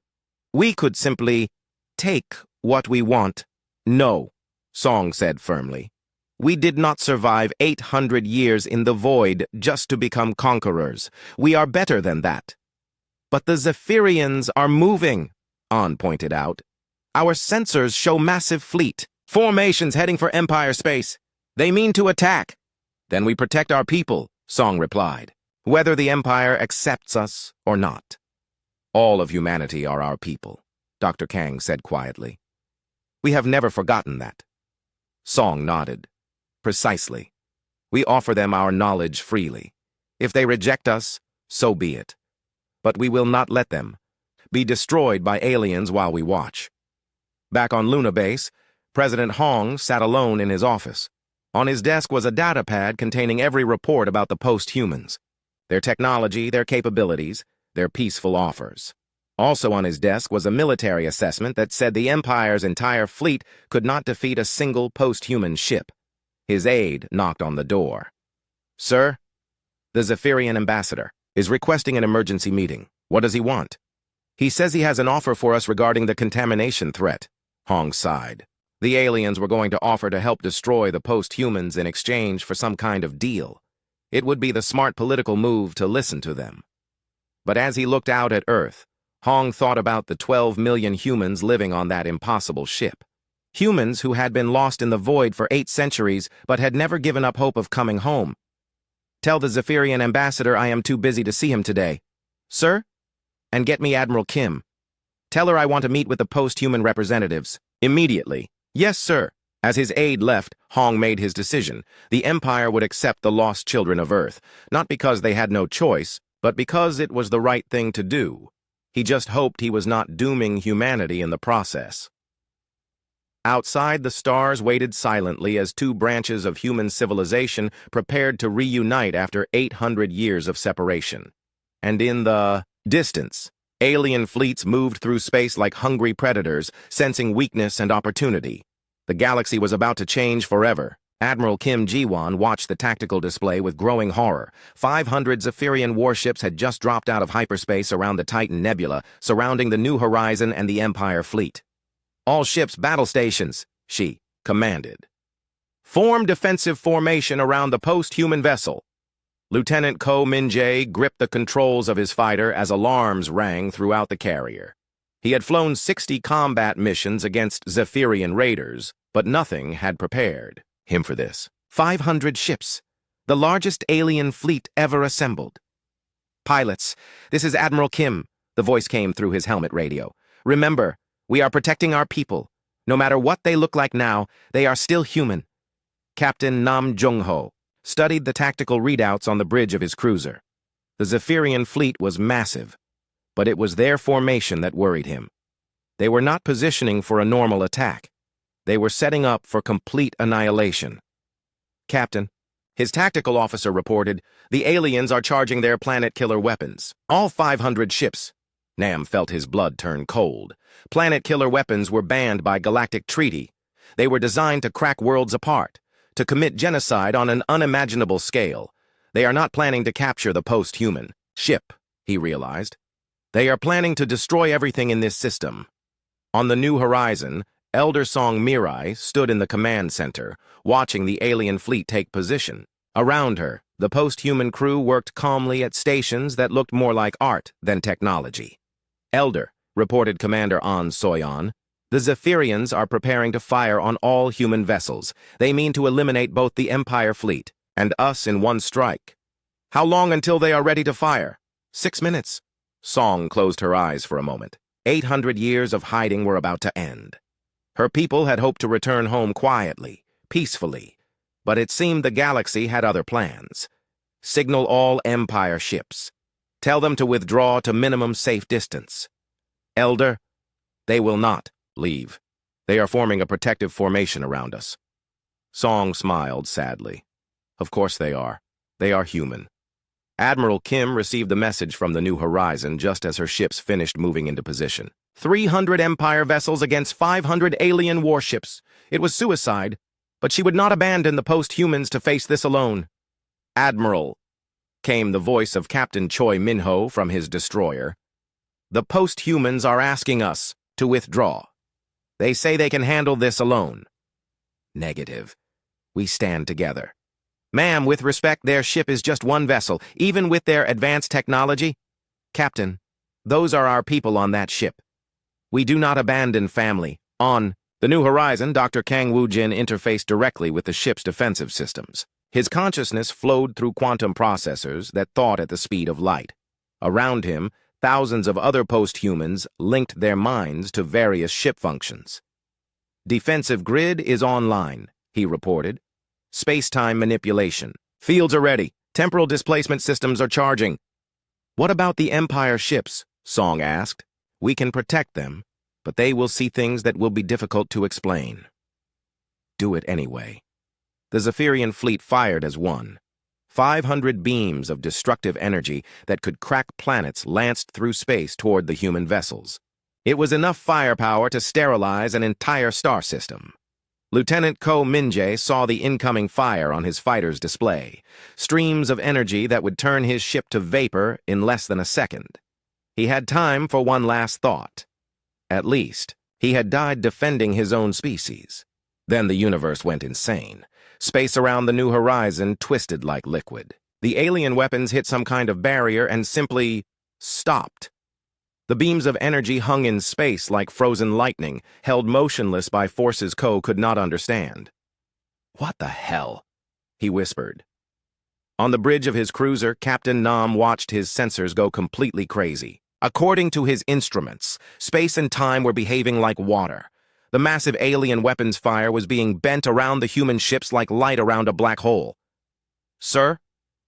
We could simply take what we want. No, Song said firmly. We did not survive 800 years in the void just to become conquerors. We are better than that. But the Zephyrians are moving, An pointed out. Our sensors show massive fleet. Formations heading for Empire space. They mean to attack. Then we protect our people, Song replied, whether the Empire accepts us or not. All of humanity are our people, Dr. Kang said quietly. We have never forgotten that. Song nodded. Precisely. We offer them our knowledge freely. If they reject us, so be it. But we will not let them be destroyed by aliens while we watch. Back on Luna Base, President Hong sat alone in his office. On his desk was a data pad containing every report about the post-humans, their technology, their capabilities, their peaceful offers. Also on his desk was a military assessment that said the Empire's entire fleet could not defeat a single post-human ship. His aide knocked on the door. Sir, the Zephyrian ambassador is requesting an emergency meeting. What does he want? He says he has an offer for us regarding the contamination threat. Hong sighed. The aliens were going to offer to help destroy the post-humans in exchange for some kind of deal. It would be the smart political move to listen to them. But as he looked out at Earth, Hong thought about the 12 million humans living on that impossible ship. Humans who had been lost in the void for 8 centuries but had never given up hope of coming home. Tell the Zephyrian ambassador I am too busy to see him today. Sir? And get me Admiral Kim. Tell her I want to meet with the post-human representatives. Immediately. Yes, sir. As his aide left, Hong made his decision. The Empire would accept the lost children of Earth, not because they had no choice, but because it was the right thing to do. He just hoped he was not dooming humanity in the process. Outside, the stars waited silently as 2 branches of human civilization prepared to reunite after 800 years of separation. And in the distance, alien fleets moved through space like hungry predators, sensing weakness and opportunity. The galaxy was about to change forever. Admiral Kim Ji-won watched the tactical display with growing horror. 500 Zephyrian warships had just dropped out of hyperspace around the Titan Nebula, surrounding the New Horizon and the Empire fleet. All ships battle stations, she commanded. Form defensive formation around the post-human vessel. Lieutenant Ko Min-jae gripped the controls of his fighter as alarms rang throughout the carrier. He had flown 60 combat missions against Zephyrian raiders, but nothing had prepared him for this. 500 ships, the largest alien fleet ever assembled. Pilots, this is Admiral Kim, the voice came through his helmet radio. Remember, we are protecting our people. No matter what they look like now, they are still human. Captain Nam Jung-ho studied the tactical readouts on the bridge of his cruiser. The Zephyrian fleet was massive, but it was their formation that worried him. They were not positioning for a normal attack. They were setting up for complete annihilation. Captain, his tactical officer reported, the aliens are charging their planet-killer weapons. All 500 ships. Nam felt his blood turn cold. Planet-killer weapons were banned by Galactic Treaty. They were designed to crack worlds apart, to commit genocide on an unimaginable scale. They are not planning to capture the post-human ship, he realized. They are planning to destroy everything in this system. On the New Horizon, Elder Song Mirai stood in the command center, watching the alien fleet take position. Around her, the post-human crew worked calmly at stations that looked more like art than technology. Elder, reported Commander An Soyon, the Zephyrians are preparing to fire on all human vessels. They mean to eliminate both the Empire fleet and us in one strike. How long until they are ready to fire? 6 minutes. Song closed her eyes for a moment. 800 years of hiding were about to end. Her people had hoped to return home quietly, peacefully, but it seemed the galaxy had other plans. Signal all Empire ships. Tell them to withdraw to minimum safe distance. Elder, they will not leave. They are forming a protective formation around us. Song smiled sadly. Of course they are. They are human. Admiral Kim received the message from the New Horizon just as her ships finished moving into position. 300 Empire vessels against 500 alien warships. It was suicide, but she would not abandon the post-humans to face this alone. Admiral, came the voice of Captain Choi Minho from his destroyer. The post-humans are asking us to withdraw. They say they can handle this alone. Negative. We stand together. Ma'am, with respect, their ship is just one vessel, even with their advanced technology. Captain, those are our people on that ship. We do not abandon family. On the New Horizon, Dr. Kang Woo-jin interfaced directly with the ship's defensive systems. His consciousness flowed through quantum processors that thought at the speed of light. Around him, thousands of other post-humans linked their minds to various ship functions. Defensive grid is online, he reported. Space-time manipulation. Fields are ready. Temporal displacement systems are charging. What about the Empire ships? Song asked. We can protect them, but they will see things that will be difficult to explain. Do it anyway. The Zephyrian fleet fired as one. 500 beams of destructive energy that could crack planets lanced through space toward the human vessels. It was enough firepower to sterilize an entire star system. Lieutenant Ko Min-jae saw the incoming fire on his fighter's display, streams of energy that would turn his ship to vapor in less than a second. He had time for one last thought. At least, he had died defending his own species. Then the universe went insane. Space around the New Horizon twisted like liquid. The alien weapons hit some kind of barrier and simply stopped. The beams of energy hung in space like frozen lightning, held motionless by forces Ko could not understand. What the hell? He whispered. On the bridge of his cruiser, Captain Nam watched his sensors go completely crazy. According to his instruments, space and time were behaving like water. The massive alien weapons fire was being bent around the human ships like light around a black hole. Sir,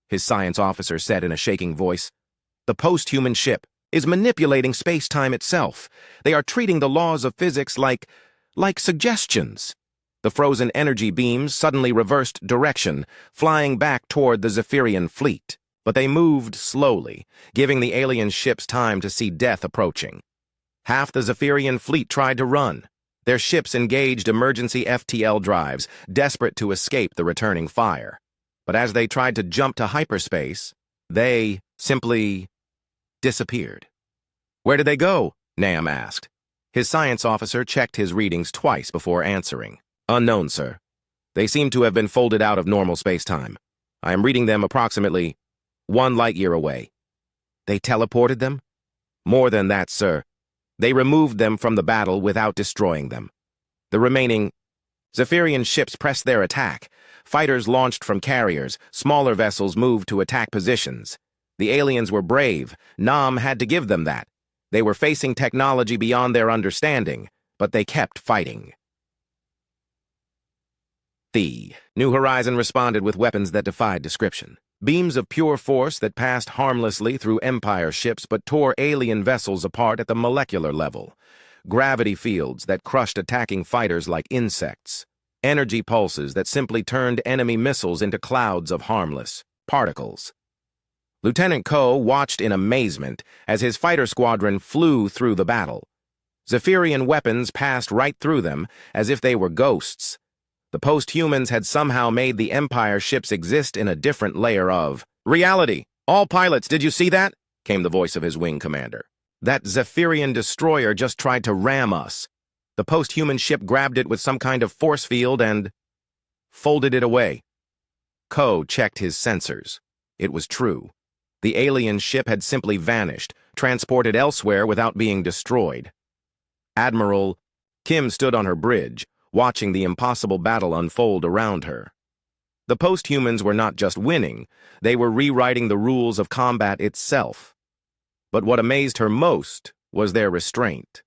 his science officer said in a shaking voice, the post-human ship is manipulating space-time itself. They are treating the laws of physics like suggestions. The frozen energy beams suddenly reversed direction, flying back toward the Zephyrian fleet. But they moved slowly, giving the alien ships time to see death approaching. Half the Zephyrian fleet tried to run. Their ships engaged emergency FTL drives, desperate to escape the returning fire. But as they tried to jump to hyperspace, they simply disappeared. Where did they go? Nam asked. His science officer checked his readings twice before answering. Unknown, sir. They seem to have been folded out of normal space-time. I am reading them approximately 1 light-year away. They teleported them? More than that, sir. They removed them from the battle without destroying them. The remaining Zephyrian ships pressed their attack. Fighters launched from carriers. Smaller vessels moved to attack positions. The aliens were brave. Nam had to give them that. They were facing technology beyond their understanding, but they kept fighting. The New Horizon responded with weapons that defied description. Beams of pure force that passed harmlessly through Empire ships but tore alien vessels apart at the molecular level. Gravity fields that crushed attacking fighters like insects. Energy pulses that simply turned enemy missiles into clouds of harmless particles. Lieutenant Ko watched in amazement as his fighter squadron flew through the battle. Zephyrian weapons passed right through them as if they were ghosts. The post-humans had somehow made the Empire ships exist in a different layer of reality. All pilots, did you see that? Came the voice of his wing commander. That Zephyrian destroyer just tried to ram us. The post-human ship grabbed it with some kind of force field and folded it away. Ko checked his sensors. It was true. The alien ship had simply vanished, transported elsewhere without being destroyed. Admiral Kim stood on her bridge, watching the impossible battle unfold around her. The post-humans were not just winning, they were rewriting the rules of combat itself. But what amazed her most was their restraint.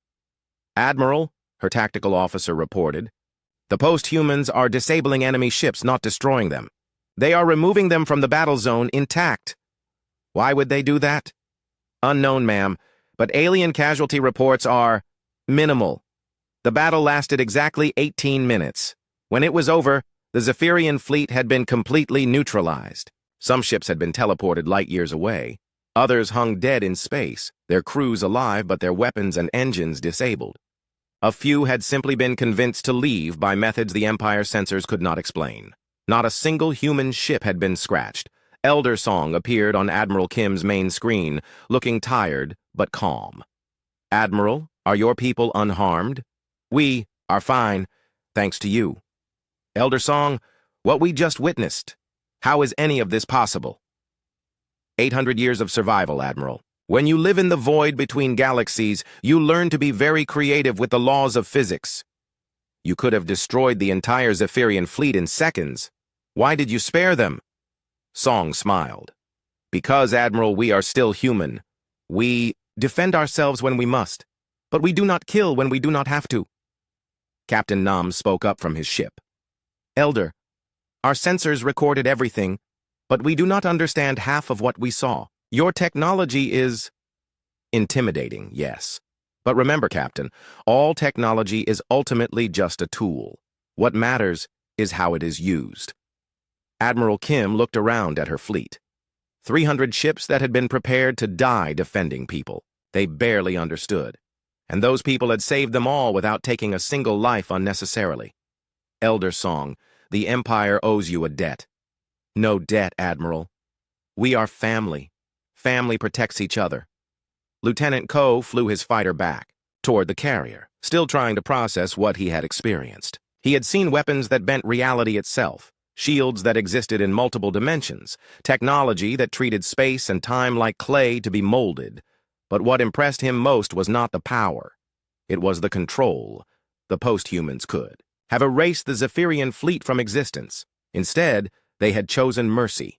"Admiral," her tactical officer reported, "the post-humans are disabling enemy ships, not destroying them. They are removing them from the battle zone intact." "Why would they do that?" "Unknown, ma'am, but alien casualty reports are minimal. The battle lasted exactly 18 minutes. When it was over, the Zephyrian fleet had been completely neutralized. Some ships had been teleported light years away. Others hung dead in space, their crews alive but their weapons and engines disabled. A few had simply been convinced to leave by methods the Empire censors could not explain. Not a single human ship had been scratched. Elder Song appeared on Admiral Kim's main screen, looking tired but calm. "Admiral, are your people unharmed?" "We are fine, thanks to you." "Elder Song, what we just witnessed, how is any of this possible?" 800 years of survival, Admiral. When you live in the void between galaxies, you learn to be very creative with the laws of physics. You could have destroyed the entire Zephyrian fleet in seconds. Why did you spare them?" Song smiled. "Because, Admiral, we are still human. We defend ourselves when we must, but we do not kill when we do not have to." Captain Nam spoke up from his ship. "Elder, our sensors recorded everything, but we do not understand half of what we saw. Your technology is intimidating, yes. But remember, Captain, all technology is ultimately just a tool. What matters is how it is used." Admiral Kim looked around at her fleet. 300 ships that had been prepared to die defending people. They barely understood. And those people had saved them all without taking a single life unnecessarily. "Elder Song, the Empire owes you a debt." "No debt, Admiral. We are family. Family protects each other." Lieutenant Ko flew his fighter back, toward the carrier, still trying to process what he had experienced. He had seen weapons that bent reality itself, shields that existed in multiple dimensions, technology that treated space and time like clay to be molded. But what impressed him most was not the power. It was the control. The post-humans could have erased the Zephyrian fleet from existence. Instead, they had chosen mercy.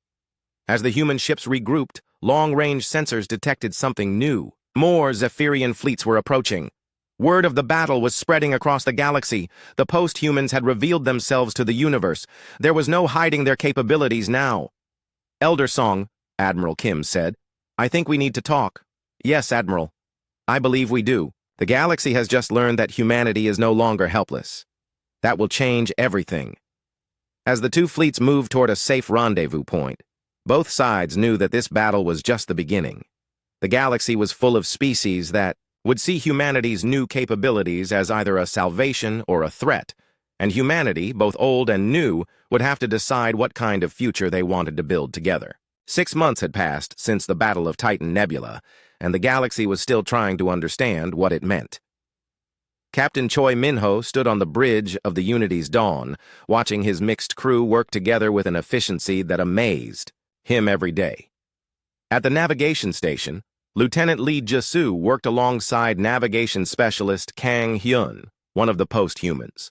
As the human ships regrouped, long-range sensors detected something new. More Zephyrian fleets were approaching. Word of the battle was spreading across the galaxy. The post-humans had revealed themselves to the universe. There was no hiding their capabilities now. "Elder Song," Admiral Kim said, "I think we need to talk." "Yes, Admiral. I believe we do. The galaxy has just learned that humanity is no longer helpless. That will change everything." As the two fleets moved toward a safe rendezvous point, both sides knew that this battle was just the beginning. The galaxy was full of species that would see humanity's new capabilities as either a salvation or a threat, and humanity, both old and new, would have to decide what kind of future they wanted to build together. 6 months had passed since the Battle of Titan Nebula, and the galaxy was still trying to understand what it meant. Captain Choi Minho stood on the bridge of the Unity's Dawn, watching his mixed crew work together with an efficiency that amazed him every day. At the navigation station, Lieutenant Lee Jisu worked alongside navigation specialist Kang Hyun, one of the post-humans.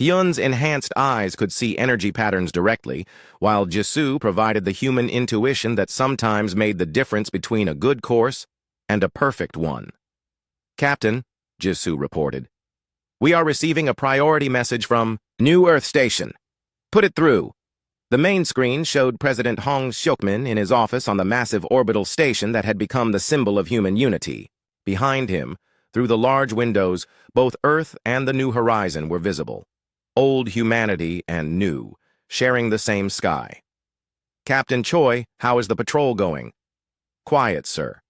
Hyun's enhanced eyes could see energy patterns directly, while Jisu provided the human intuition that sometimes made the difference between a good course and a perfect one. "Captain," Jisu reported, "we are receiving a priority message from New Earth Station. Put it through." The main screen showed President Hong Xiokmin in his office on the massive orbital station that had become the symbol of human unity. Behind him, through the large windows, both Earth and the New Horizon were visible. Old humanity and new, sharing the same sky. "Captain Choi, how is the patrol going?" "Quiet, sir.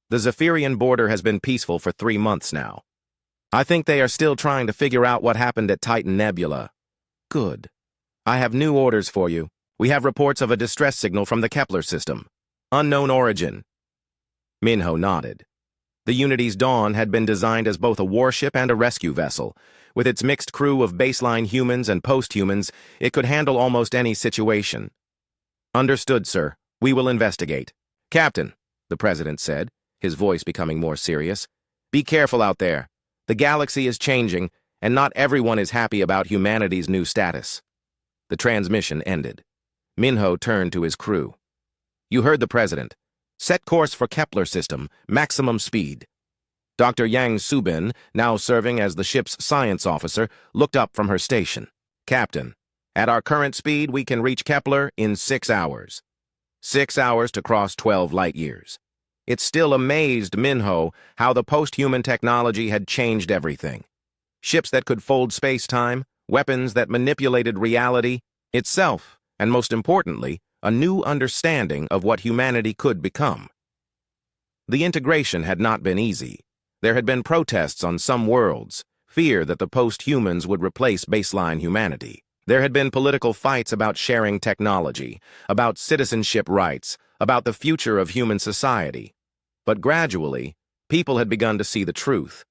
The Zephyrian border has been peaceful for 3 months now. I think they are still trying to figure out what happened at Titan Nebula." "Good. I have new orders for you. We have reports of a distress signal from the Kepler system. Unknown origin." Minho nodded. The Unity's Dawn had been designed as both a warship and a rescue vessel. With its mixed crew of baseline humans and post-humans, it could handle almost any situation. "Understood, sir. We will investigate." Captain, the president said, his voice becoming more serious, be careful out there. The galaxy is changing, and not everyone is happy about humanity's new status. The transmission ended. Minho turned to his crew. You heard the president. Set course for Kepler system, maximum speed. Dr. Yang Subin, now serving as the ship's science officer, looked up from her station. Captain, at our current speed, we can reach Kepler in 6 hours. 6 hours to cross 12 light years. It still amazed Minho how the post-human technology had changed everything. Ships that could fold space-time, weapons that manipulated reality itself, and most importantly, a new understanding of what humanity could become. The integration had not been easy. There had been protests on some worlds, fear that the post-humans would replace baseline humanity. There had been political fights about sharing technology, about citizenship rights, about the future of human society. But gradually, people had begun to see the truth.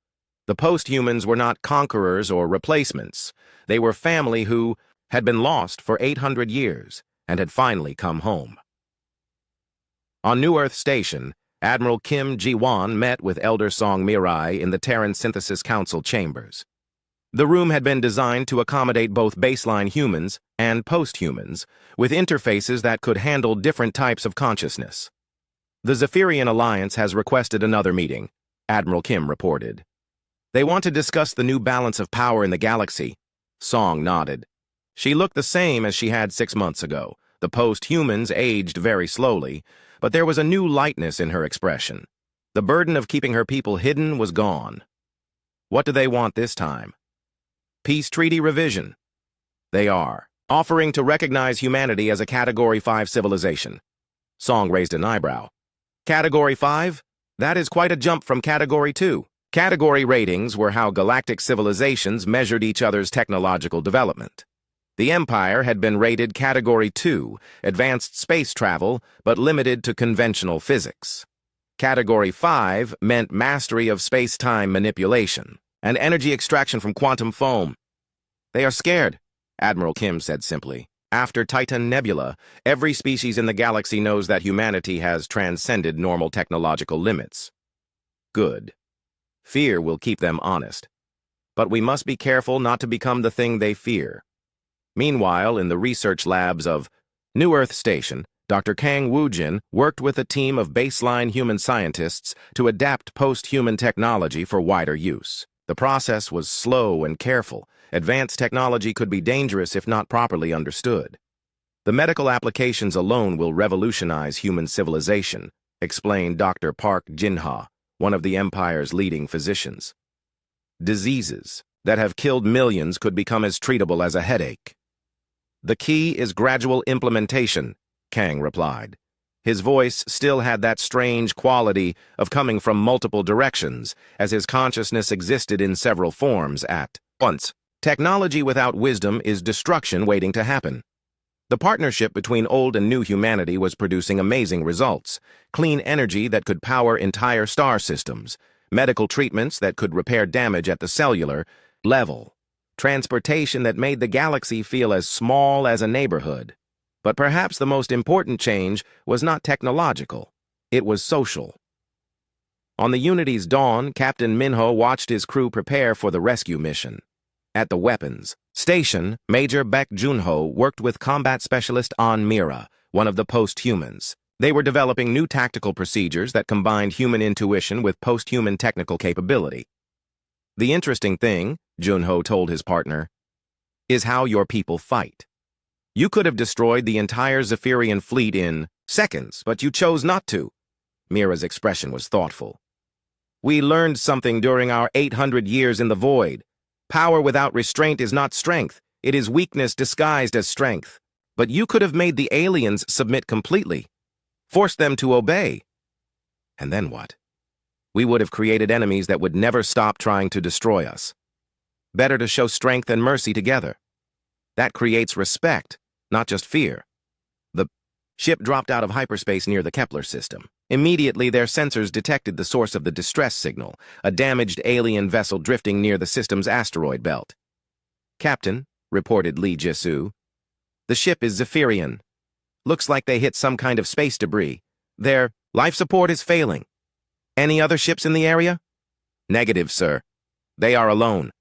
The post-humans were not conquerors or replacements. They were family who had been lost for 800 years and had finally come home. On New Earth Station, Admiral Kim Ji-won met with Elder Song Mirai in the Terran Synthesis Council chambers. The room had been designed to accommodate both baseline humans and post-humans, with interfaces that could handle different types of consciousness. The Zephyrian Alliance has requested another meeting, Admiral Kim reported. They want to discuss the new balance of power in the galaxy. Song nodded. She looked the same as she had 6 months ago. The post-humans aged very slowly, but there was a new lightness in her expression. The burden of keeping her people hidden was gone. What do they want this time? Peace treaty revision. They are offering to recognize humanity as a Category 5 civilization. Song raised an eyebrow. Category 5? That is quite a jump from Category 2. Category ratings were how galactic civilizations measured each other's technological development. The Empire had been rated Category 2, advanced space travel, but limited to conventional physics. Category 5 meant mastery of space-time manipulation and energy extraction from quantum foam. They are scared, Admiral Kim said simply. After Titan Nebula, every species in the galaxy knows that humanity has transcended normal technological limits. Good. Fear will keep them honest. But we must be careful not to become the thing they fear. Meanwhile, in the research labs of New Earth Station, Dr. Kang Woojin worked with a team of baseline human scientists to adapt post-human technology for wider use. The process was slow and careful. Advanced technology could be dangerous if not properly understood. The medical applications alone will revolutionize human civilization, explained Dr. Park Jin-ha, one of the Empire's leading physicians. Diseases that have killed millions could become as treatable as a headache. The key is gradual implementation, Kang replied. His voice still had that strange quality of coming from multiple directions, as his consciousness existed in several forms at once. Technology without wisdom is destruction waiting to happen. The partnership between old and new humanity was producing amazing results. Clean energy that could power entire star systems, medical treatments that could repair damage at the cellular level, transportation that made the galaxy feel as small as a neighborhood. But perhaps the most important change was not technological, it was social. On the Unity's dawn, Captain Minho watched his crew prepare for the rescue mission. At the weapons station, Major Baek Junho worked with combat specialist An Mira, one of the post-humans. They were developing new tactical procedures that combined human intuition with post-human technical capability. The interesting thing, Junho told his partner, is how your people fight. You could have destroyed the entire Zephyrian fleet in seconds, but you chose not to. Mira's expression was thoughtful. We learned something during our 800 years in the void. Power without restraint is not strength. It is weakness disguised as strength. But you could have made the aliens submit completely, forced them to obey. And then what? We would have created enemies that would never stop trying to destroy us. Better to show strength and mercy together. That creates respect, not just fear. The ship dropped out of hyperspace near the Kepler system. Immediately, their sensors detected the source of the distress signal, a damaged alien vessel drifting near the system's asteroid belt. Captain, reported Lee Jisoo, the ship is Zephyrian. Looks like they hit some kind of space debris. They're Life support is failing. Any other ships in the area? Negative, sir. They are alone.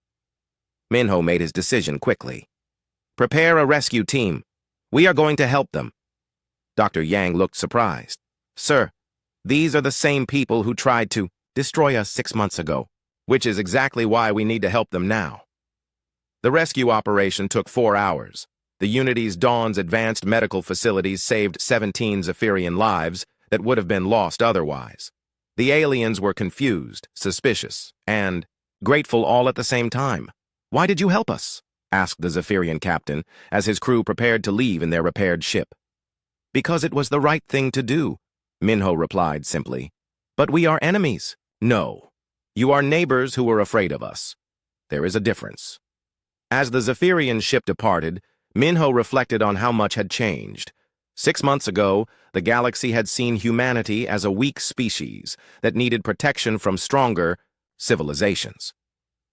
Minho made his decision quickly. Prepare a rescue team. We are going to help them. Dr. Yang looked surprised. Sir, these are the same people who tried to destroy us 6 months ago, which is exactly why we need to help them now. The rescue operation took 4 hours. The Unity's Dawn's advanced medical facilities saved 17 Zephyrian lives that would have been lost otherwise. The aliens were confused, suspicious, and grateful all at the same time. Why did you help us? Asked the Zephyrian captain as his crew prepared to leave in their repaired ship. Because it was the right thing to do, Minho replied simply. But we are enemies. No. You are neighbors who were afraid of us. There is a difference. As the Zephyrian ship departed, Minho reflected on how much had changed. 6 months ago, the galaxy had seen humanity as a weak species that needed protection from stronger civilizations.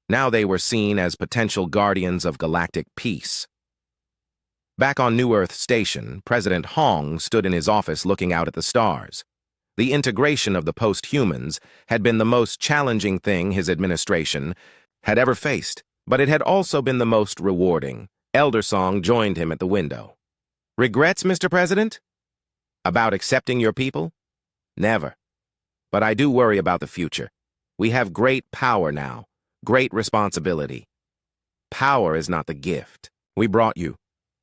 Now they were seen as potential guardians of galactic peace. Back on New Earth Station, President Hong stood in his office looking out at the stars. The integration of the post-humans had been the most challenging thing his administration had ever faced, but it had also been the most rewarding. Elder Song joined him at the window. Regrets, Mr. President? About accepting your people? Never. But I do worry about the future. We have great power now, great responsibility. Power is not the gift. We brought you,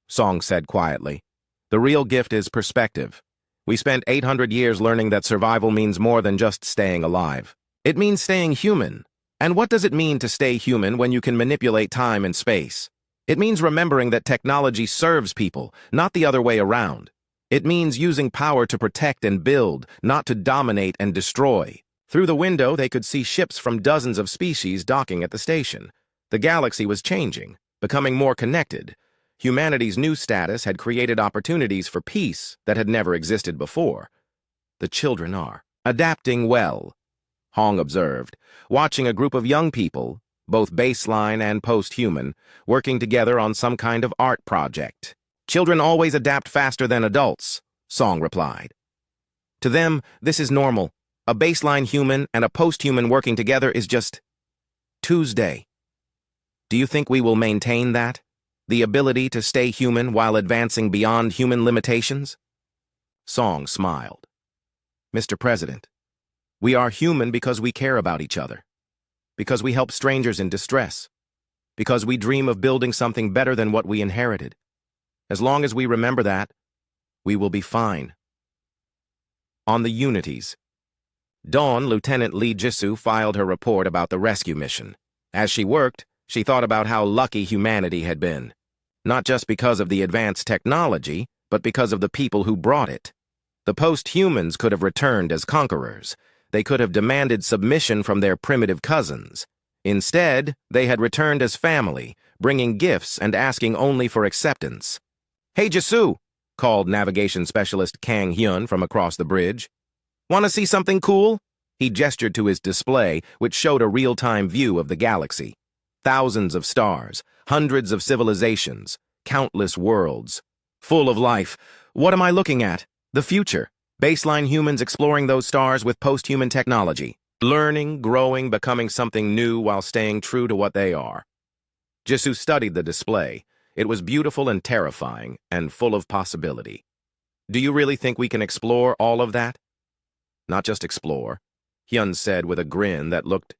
Song said quietly. The real gift is perspective. We spent 800 years learning that survival means more than just staying alive. It means staying human. And what does it mean to stay human when you can manipulate time and space? It means remembering that technology serves people, not the other way around. It means using power to protect and build, not to dominate and destroy. Through the window, they could see ships from dozens of species docking at the station. The galaxy was changing, becoming more connected. Humanity's new status had created opportunities for peace that had never existed before. The children are adapting well, Hong observed, watching a group of young people, both baseline and post-human, working together on some kind of art project. Children always adapt faster than adults, Song replied. To them, this is normal. A baseline human and a post-human working together is just Tuesday. Do you think we will maintain that? The ability to stay human while advancing beyond human limitations? Song smiled. Mr. President, we are human because we care about each other. Because we help strangers in distress, because we dream of building something better than what we inherited. As long as we remember that, we will be fine. On the Unities. Dawn, Lieutenant Lee Jisoo filed her report about the rescue mission. As she worked, she thought about how lucky humanity had been. Not just because of the advanced technology, but because of the people who brought it. The post-humans could have returned as conquerors. They could have demanded submission from their primitive cousins. Instead, they had returned as family, bringing gifts and asking only for acceptance. Hey, Jisoo, called navigation specialist Kang Hyun from across the bridge. Want to see something cool? He gestured to his display, which showed a real-time view of the galaxy. Thousands of stars, hundreds of civilizations, countless worlds. Full of life. What am I looking at? The future. Baseline humans exploring those stars with post-human technology. Learning, growing, becoming something new while staying true to what they are. Jisoo studied the display. It was beautiful and terrifying, and full of possibility. Do you really think we can explore all of that? Not just explore, Hyun said with a grin that looked